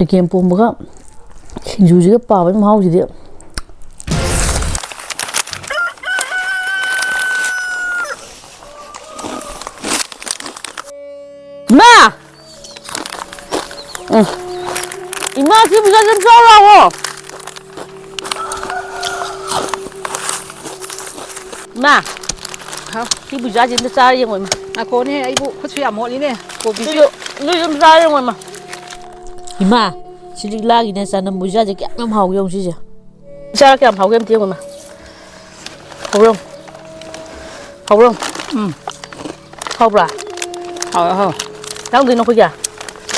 เกมปุ่มก็อยู่จีก็ป่าไปมาเอาจีเดียมาอีมาคือไม่ใช่ฉันชอบเราอ่ะมาครับที่บุญญาจินตสารยังไงมาอาโกนี่ไอ้บุเขาช่วยหมดนี่เนี่ยโกบินี่นี่จินตสารยังไงมาอีมาสิริลากินสารน้ำบุญญาจะแก่ไม่เผาเกี่ยวสิจ้ะใช่แก่เผาเกี่ยวเที่ยวมาเผาเรื่องเผาเรื่องเผาปลาเอาแล้วดึงน้องคุยกัน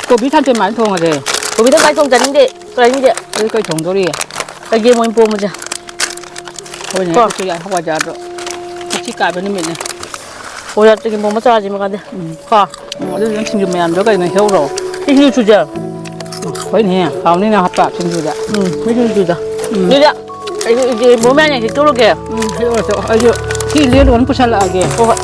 โกบิท่านเป็นหมายทองอะไรกูไม่ต้องไปส่งจันนี่เด็กอะไรนี่เด็กก็ทองตัวนี้แต่เกมมันปุ่มมันจ้ะเขาเนี่ยช่วยเขาว่าจะที่กลายเป็นนิมิตเนี่ยโอ้ยจะกินปุ่มมาจ้าจิมากันเด้ค่ะเรื่องชิมอยู่แมนแล้วก็ในเฮลโร่ที่หิ้วชุดจ้ะเฮ้ยเนี่ยเขานี่นะครับแบบชิมอยู่จ้ะไม่หิ้วชุดจ้ะนี่จ้ะไอ้ปุ่มแม่เนี่ยที่ตัวลูกแกเฮ้ยไอ้ที่เลี้ยงวันผู้ชายละแกโอ้ย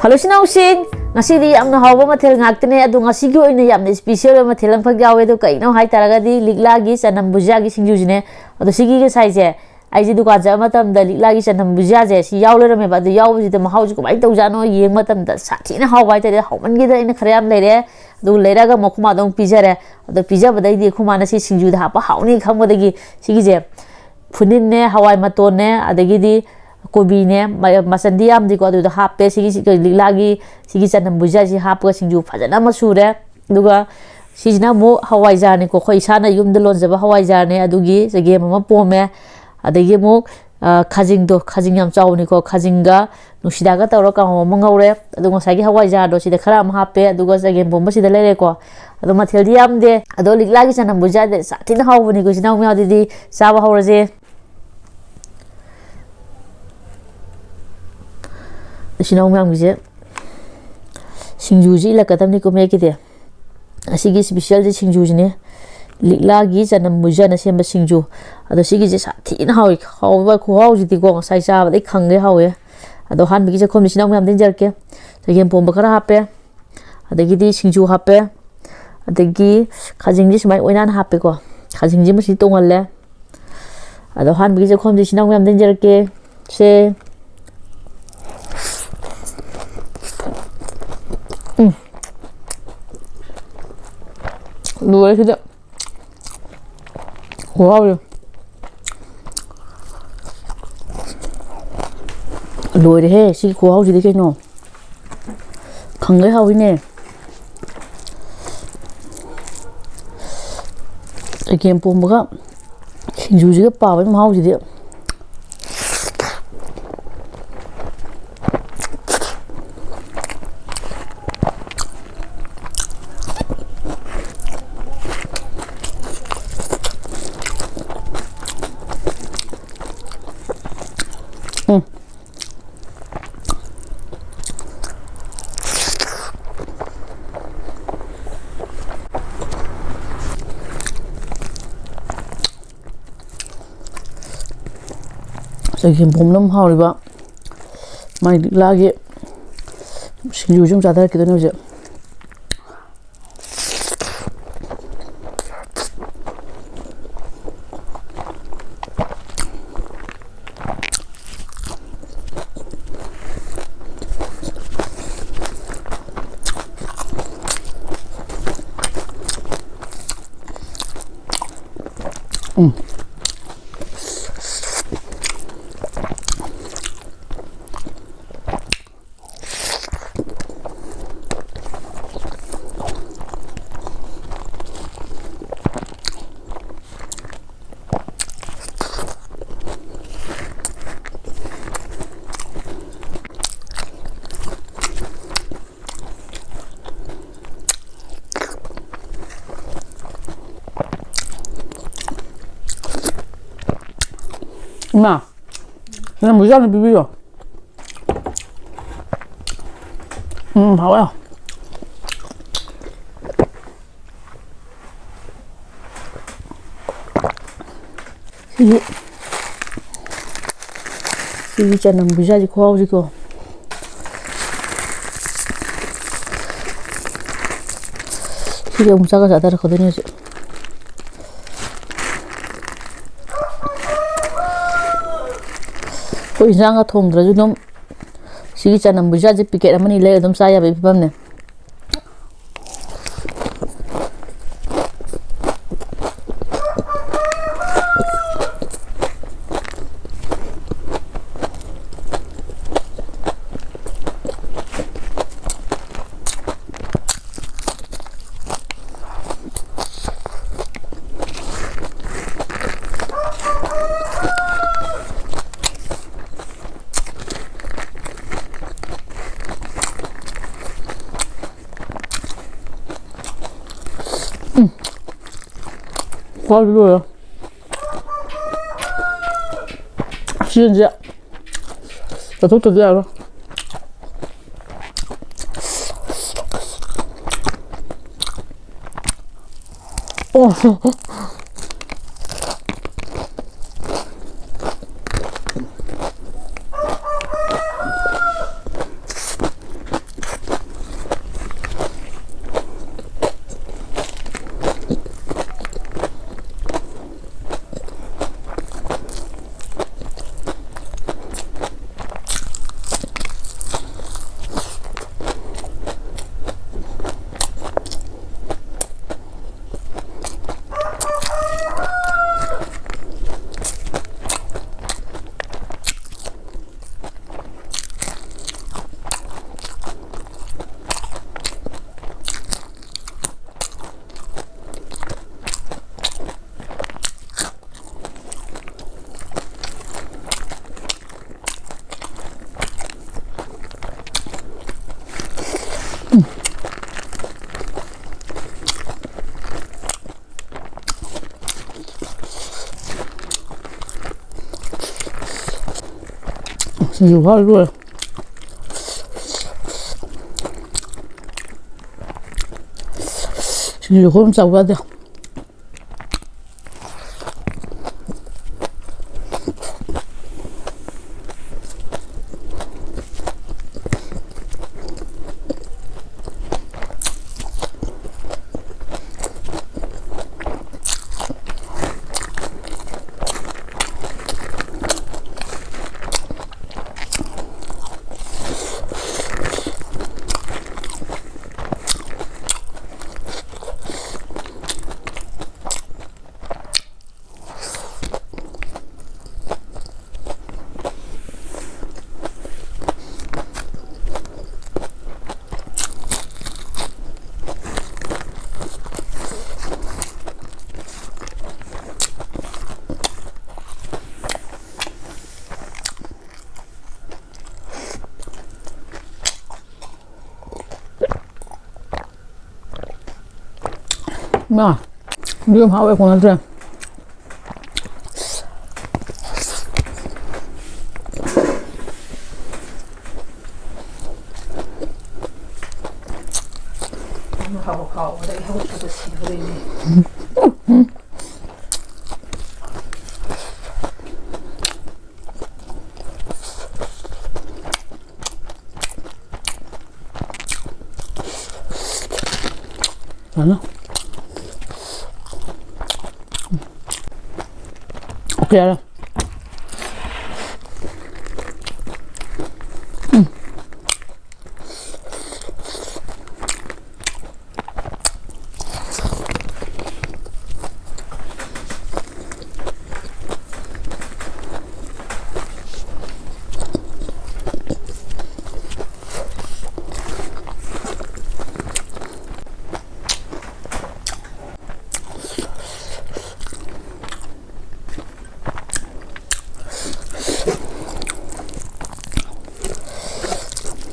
Hallo Chanam ngasi di amna hawa mathel ngaktene adu ngasi gi oina yamna special mathel am phak yawe do kaino hai taraga di likla gi chanam bhujia gi singju jine adu sigi gi sai je ai ji dukan ja matam da likla gi chanam bhujia je si yaw le me ba du yaw ji de mahau ji ko bai tau jano yeng matam da sathi na haw bai ta de hawman gi da ina khariam leire adu leira ga mokuma dong pijare adu pija badai di khuma na si singju da pa hawni kham da gi sigi je funin ne hawai maton ne adagi di kobi ne masandi am di ko adu da hape sigi likla gi sigi chanam bhujia ji hap ga singju phajana ma sure duga sijina mo hawai jar ne ko khoi sana yum de lon jaba hawai jar ne adugi jege ma pome adagi mo khajing yam chaw ni ko khajinga nusida ga tawra ka mo ngaure adu ngosai gi hawai jar do sida khara ma hape aduga jege bomba sida lere ko adu mathel di am de adu likla gi chanam bhujia de sathina hawni ko sina mi adi saba hawraje sina mi am gi singju ji la katam ni ko me ki de asigi special ji singju ji ne likla gi chanam bhujia na sem ba singju ado sigi je sathi na hawi hawa khu haw ji ti ko sai cha ba dai khange hawe ado han bi ji khom sina mi am den jar ke jegem pom ba khara hape adagi di singju hape adagi khajing ji smai oinan hape ko khajing ji ma si tongal le ado han bi ji khom ji sina mi am den jar ke se Luar sudah. Wow. Luar he, si wow jadi kayak no. Kangai hau ini. Ikan pun buka. Singju juga pawai mau jadi. Saya pom lam hau riba, mai lagi singju jom sadar kita ni aja. Nah, ini bisa nih bibi yo. Hao ya. Sigi chanam bhujia ji khao ji ko. Sigi umsa ka jada rakho deni aje. Ko injang ka thong dra ju nom sigi chanam bhujia ji packet amani le dum sa ya be pham ne. Quá rồi. Chiên rượu. Và thuốc thực ra đó. Nhiều hơi luôn. Nhiều không sao cả được. Mà đưa hảo về con ăn chưa? Khẩu đấy không có được xỉu đây này. Đó. Ok rồi.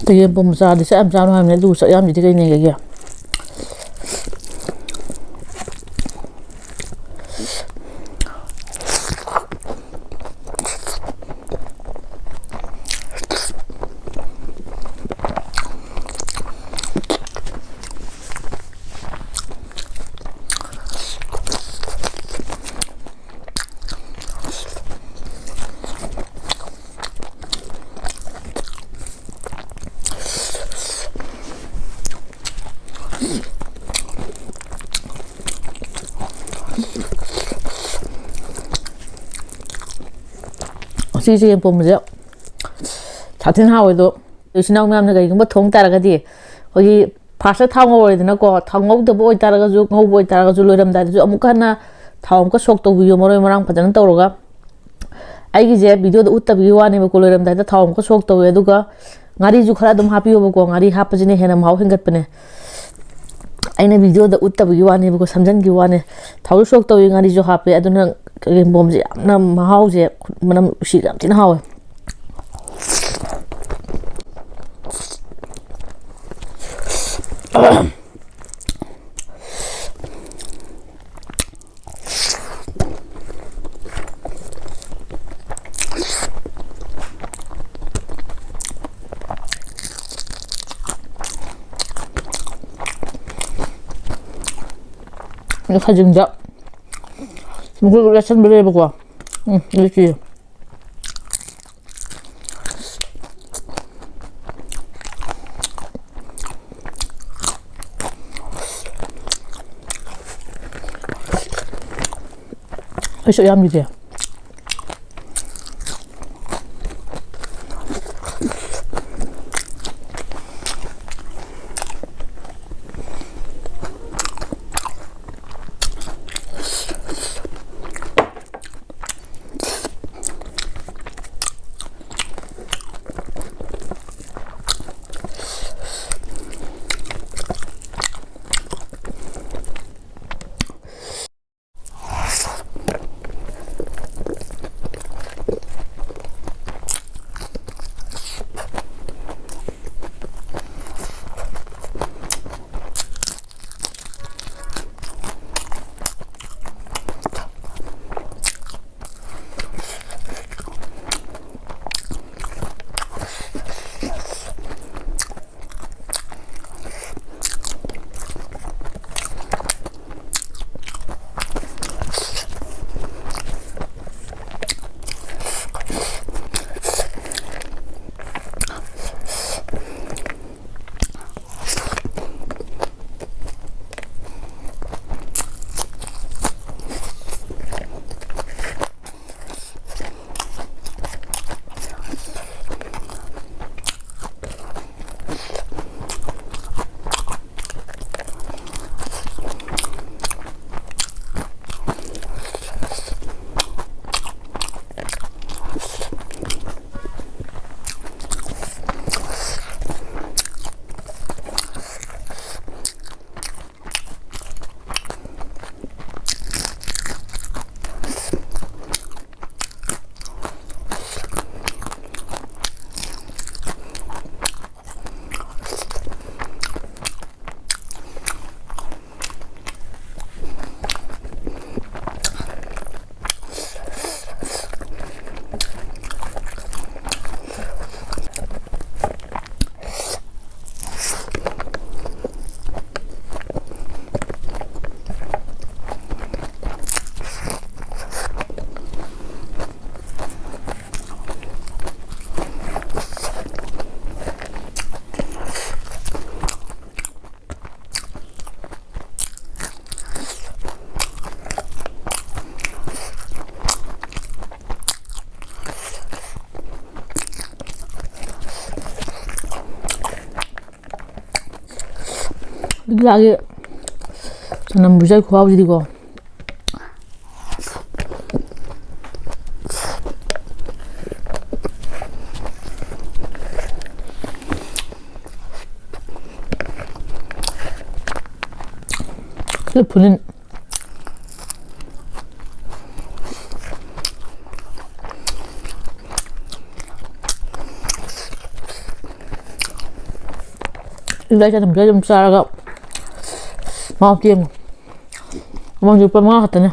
Thì bông ra thì sẽ làm sao nó đủ sợ em gì thế cái này cái kìa. 시시에 보면요. 자tin 하고도 요신나오면 내가 이거 뭐 통 따라가지. 거기 파스 타고 먹어야 되나 거 타고도 뭐 따라가지고 뭐 따라가지고 이러면다도 아무거 하나 다음 거 속도 비디오 뭐랑 받는 떠오르가. 아이기제 비디오도 웃다 비디오 안에 먹고 이러면다 다음 거 속도 왜 누가 ngari khara dum hapiyo bo ngari hapajine hena mau hingat pane aina video da utta bu wani bu samjan gi wani thau sok to ngari jo hape aduna bom je na mahau je manam ushi gam tin hawe 이거 가진자 이거 레슨 좀 해보고 이렇게 그래서 야미지 ꯂꯥꯒꯤ ꯆꯅꯝ ꯕꯨꯖꯤꯌꯥ ꯈꯨꯍꯥꯎꯁꯤꯗꯤꯀꯣ 풀린 일라이자는 무지개 좀 싸라가 마음띠에 먼저 오빠 뭐 같다네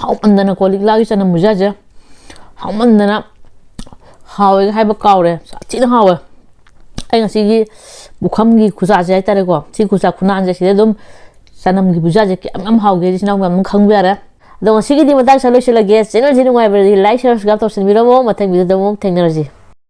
하우만다나 꼴릭라기 쩌는 무자죠. 하우만다나 하우에 하이버 까오래. 찌는 하우. 아이가 시기 무함기 구사지 했다래고. 지 구사 군안제 시대도 쩌는 무자지 깜깜 하우게 지나고 깜깜 강비하래. 너 시기 디면 딱 살로실라게 채널 지는 거에 라이크 셔츠가 또 신미로모 마탱 비디오 도 땡너지.